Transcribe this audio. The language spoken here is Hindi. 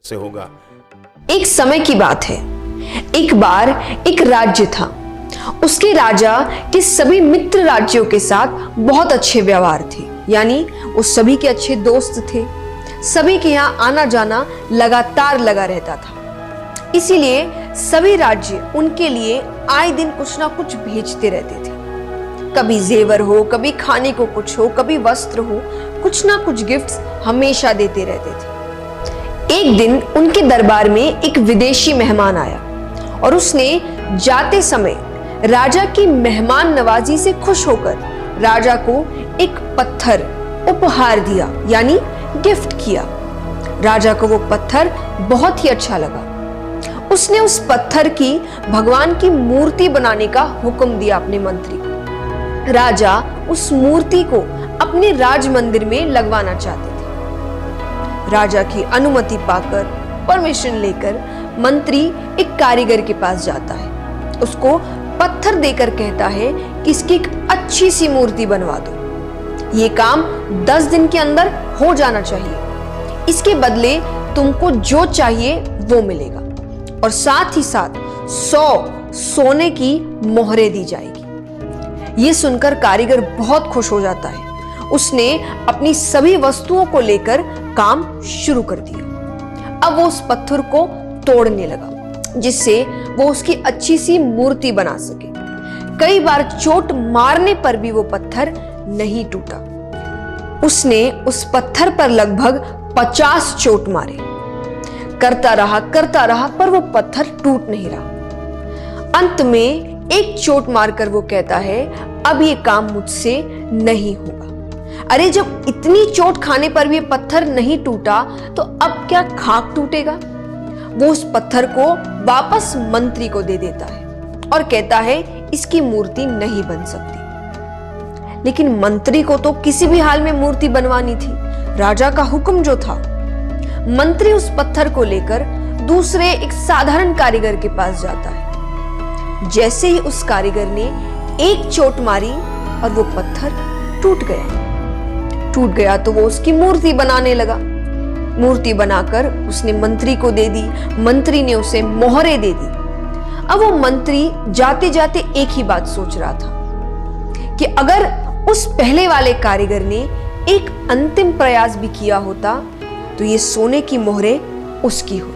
से होगा। एक समय की बात है, एक बार एक राज्य था। उसके राजा के सभी मित्र राज्यों के साथ बहुत अच्छे व्यवहार थे, यानी वो सभी के अच्छे दोस्त थे। सभी के यहाँ आना जाना लगातार लगा रहता था। इसीलिए सभी राज्य उनके लिए आए दिन कुछ ना कुछ भेजते रहते थे। कभी जेवर हो, कभी खाने को कुछ हो, कभी वस्त्र हो, कुछ ना कुछ गिफ्ट्स हमेशा देते रहते थे। एक दिन उनके दरबार में एक विदेशी मेहमान आया और उसने जाते समय राजा की मेहमान नवाजी से खुश होकर राजा को एक पत्थर उपहार दिया, यानी गिफ्ट किया। राजा को वो पत्थर बहुत ही अच्छा लगा। उसने उस पत्थर की भगवान की मूर्ति बनाने का हुक्म दिया अपने मंत्री को। राजा उस मूर्ति को अपने राज मंदिर में लगवाना चाहते थे। राजा की अनुमति पाकर, परमिशन लेकर मंत्री एक कारीगर के पास जाता है। उसको पत्थर देकर कहता है कि इसकी एक अच्छी सी मूर्ति बनवा दो। ये काम 10 दिन के अंदर हो जाना चाहिए। इसके बदले तुमको जो चाहिए वो मिलेगा और साथ ही साथ 100 सोने की मोहरें दी जाएगी। ये सुनकर कारीगर बहुत खुश हो जाता है। उसने अपनी सभी वस्तुओं को लेकर काम शुरू कर दिया। अब वो उस पत्थर को तोड़ने लगा, जिससे वो उसकी अच्छी सी मूर्ति बना सके। कई बार चोट मारने पर भी वो पत्थर नहीं टूटा। उसने उस पत्थर पर लगभग 50 चोट मारे। करता रहा पर वो पत्थर टूट नहीं रहा। अंत में एक चोट मारकर वो कहता है, अब ये काम मुझसे नहीं होगा। अरे जब इतनी चोट खाने पर भी पत्थर नहीं टूटा तो अब क्या खाक टूटेगा। वो उस पत्थर को वापस मंत्री को दे देता है और कहता है इसकी मूर्ति नहीं बन सकती। लेकिन मंत्री को तो किसी भी हाल में मूर्ति बनवानी थी, राजा का हुक्म जो था। मंत्री उस पत्थर को लेकर दूसरे एक साधारण कारीगर के पास जाता है। जैसे ही उस कारीगर ने एक चोट मारी और वो पत्थर टूट गया तो वो उसकी मूर्ति बनाने लगा। मूर्ति बनाकर उसने मंत्री को दे दी। मंत्री ने उसे मोहरें दे दी। अब वो मंत्री जाते जाते एक ही बात सोच रहा था कि अगर उस पहले वाले कारीगर ने एक अंतिम प्रयास भी किया होता तो ये सोने की मोहरें उसकी होती।